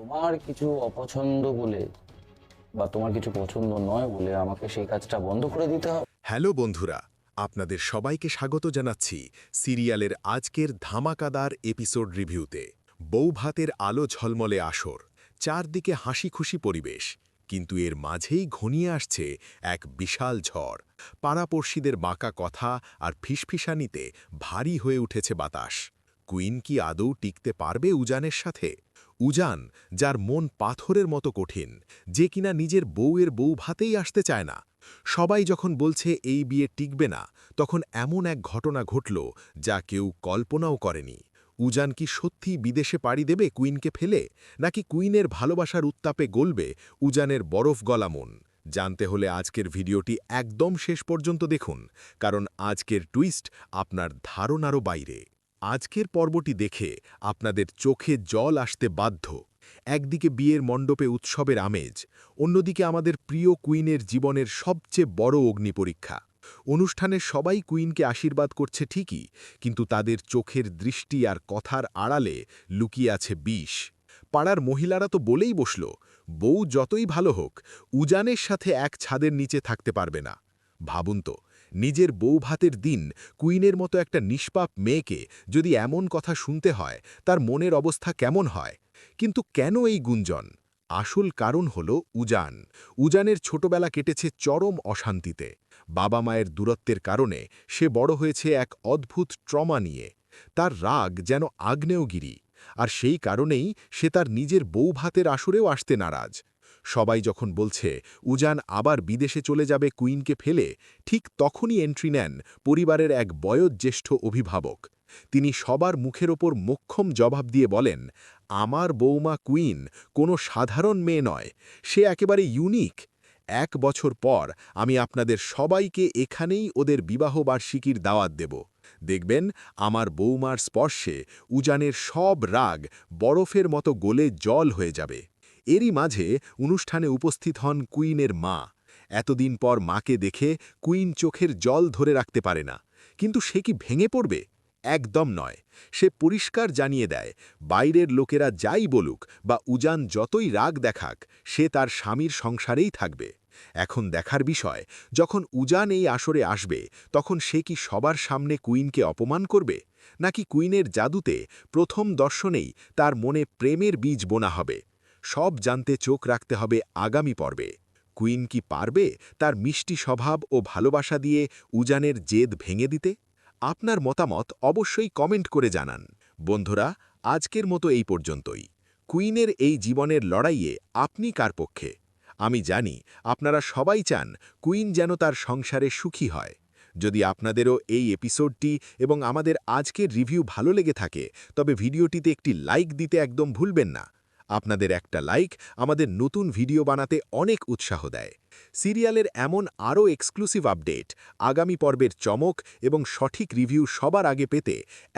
তোমার কিছু অপছন্দ বলে বা তোমার কিছু পছন্দ নয় বলে আমাকে সেই কাজটা বন্ধ করে দিতে হবে? হ্যালো বন্ধুরা, আপনাদের সবাইকে স্বাগত জানাচ্ছি সিরিয়ালের আজকের ধামাকাদার এপিসোড রিভিউতে। বৌভাতের আলো ঝলমলে আসর, চারদিকে হাসি খুশি পরিবেশ, কিন্তু এর মাঝেই ঘনিয়ে আসছে এক বিশাল ঝড়। পাড়াপড়শিদের বাঁকা কথা আর ফিসফিসানিতে ভারী হয়ে উঠেছে বাতাস। কুইন কি আদৌ টিকতে পারবে উজানের সাথে? উজান, যার মন পাথরের মতো কঠিন, যে কিনা নিজের বউয়ের বউ ভাতেই আসতে চায় না। সবাই যখন বলছে এই বিয়ে টিকবে না, তখন এমন এক ঘটনা ঘটল যা কেউ কল্পনাও করেনি। উজান কি সত্যিই বিদেশে পাড়ি দেবে কুইনকে ফেলে, নাকি কুইনের ভালোবাসার উত্তাপে গলবে উজানের বরফ গলা মন? জানতে হলে আজকের ভিডিওটি একদম শেষ পর্যন্ত দেখুন, কারণ আজকের টুইস্ট আপনার ধারণারও বাইরে। আজকের পর্বটি দেখে আপনাদের চোখে জল আসতে বাধ্য। একদিকে বিয়ের মণ্ডপে উৎসবের আমেজ, অন্যদিকে আমাদের প্রিয় কুইনের জীবনের সবচেয়ে বড় অগ্নিপরীক্ষা। অনুষ্ঠানে সবাই কুইনকে আশীর্বাদ করছে ঠিকই, কিন্তু তাদের চোখের দৃষ্টি আর কথার আড়ালে লুকিয়ে আছে বিষ। পাড়ার মহিলারা তো বলেই বসল, বউ যতই ভালো হোক, উজানের সাথে এক ছাদের নিচে থাকতে পারবে না। ভাবুন তো, নিজের বউ ভাতের দিন কুইনের মতো একটা নিষ্পাপ মেয়েকে যদি এমন কথা শুনতে হয়, তার মনের অবস্থা কেমন হয়? কিন্তু কেন এই গুঞ্জন? আসল কারণ হল উজান। উজানের ছোটবেলা কেটেছে চরম অশান্তিতে। বাবা মায়ের দূরত্বের কারণে সে বড় হয়েছে এক অদ্ভুত ট্রমা নিয়ে। তার রাগ যেন আগ্নেয়গিরি, আর সেই কারণেই সে তার নিজের বউ ভাতের আসরেও আসতে নারাজ। সবাই যখন বলছে উজান আবার বিদেশে চলে যাবে কুইনকে ফেলে, ঠিক তখনই এন্ট্রি নেন পরিবারের এক বয়োজ্যেষ্ঠ অভিভাবক। তিনি সবার মুখের ওপর মোক্ষম জবাব দিয়ে বলেন, আমার বৌমা কুইন কোনো সাধারণ মেয়ে নয়, সে একেবারে ইউনিক। 1 বছর পর আমি আপনাদের সবাইকে এখানেই ওদের বিবাহবার্ষিকীর দাওয়াত দেব। দেখবেন আমার বৌমার স্পর্শে উজানের সব রাগ বরফের মতো গলে জল হয়ে যাবে। এরই মাঝে অনুষ্ঠানে উপস্থিত হন কুইনের মা। এতদিন পর মাকে দেখে কুইন চোখের জল ধরে রাখতে পারে না। কিন্তু সে কি ভেঙে পড়বে? একদম নয়। সে পরিষ্কার জানিয়ে দেয়, বাইরের লোকেরা যাই বলুক বা উজান যতই রাগ দেখাক, সে তার স্বামীর সংসারেই থাকবে। এখন দেখার বিষয়, যখন উজান এই আসরে আসবে, তখন সে কি সবার সামনে কুইনকে অপমান করবে, নাকি কুইনের জাদুতে প্রথম দর্শনেই তার মনে প্রেমের বীজ বোনা হবে? সব জানতে চোখ রাখতে হবে আগামী পর্বে। কুইন কি পারবে তার মিষ্টি স্বভাব ও ভালোবাসা দিয়ে উজানের জেদ ভেঙে দিতে? আপনার মতামত অবশ্যই কমেন্ট করে জানান। বন্ধুরা, আজকের মতো এই পর্যন্তই। কুইনের এই জীবনের লড়াইয়ে আপনি কার পক্ষে? আমি জানি আপনারা সবাই চান কুইন যেন তার সংসারে সুখী হয়। যদি আপনাদেরও এই এপিসোডটি এবং আমাদের আজকের রিভিউ ভালো লেগে থাকে, তবে ভিডিওটিতে একটি লাইক দিতে একদম ভুলবেন না। আপনাদের একটা লাইক আমাদের নতুন ভিডিও বানাতে অনেক উৎসাহ দেয়। সিরিয়ালের এমন আরও এক্সক্লুসিভ আপডেট, আগামী পর্বের চমক এবং সঠিক রিভিউ সবার আগে পেতে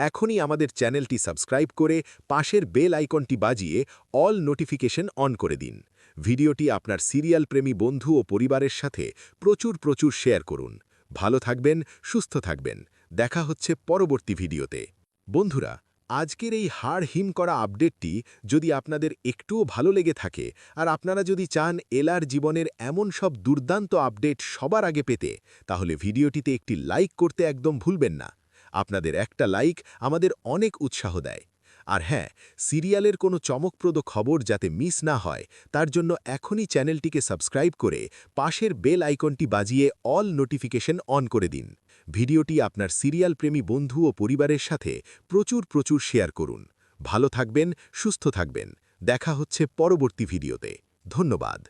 এখনই আমাদের চ্যানেলটি সাবস্ক্রাইব করে পাশের বেল আইকনটি বাজিয়ে অল নোটিফিকেশন অন করে দিন। ভিডিওটি আপনার সিরিয়াল প্রেমী বন্ধু ও পরিবারের সাথে প্রচুর প্রচুর শেয়ার করুন। ভালো থাকবেন, সুস্থ থাকবেন। দেখা হচ্ছে পরবর্তী ভিডিওতে। বন্ধুরা, আজকের এই হাড় হিম করা আপডেটটি যদি আপনাদের একটুও ভালো লেগে থাকে, আর আপনারা যদি চান এলার জীবনের এমন সব দুর্দান্ত আপডেট সবার আগে পেতে, তাহলে ভিডিওটিতে একটি লাইক করতে একদম ভুলবেন না। আপনাদের একটা লাইক আমাদের অনেক উৎসাহ দেয়। আর হ্যাঁ, সিরিয়ালের কোনো চমকপ্রদ খবর যাতে মিস না হয়, তার জন্য এখনই চ্যানেলটিকে সাবস্ক্রাইব করে পাশের বেল আইকনটি বাজিয়ে অল নোটিফিকেশন অন করে দিন। ভিডিওটি আপনার সিরিয়াল প্রেমী বন্ধু ও পরিবারের সাথে প্রচুর প্রচুর শেয়ার করুন। ভালো থাকবেন, সুস্থ থাকবেন। দেখা হচ্ছে পরবর্তী ভিডিওতে। ধন্যবাদ।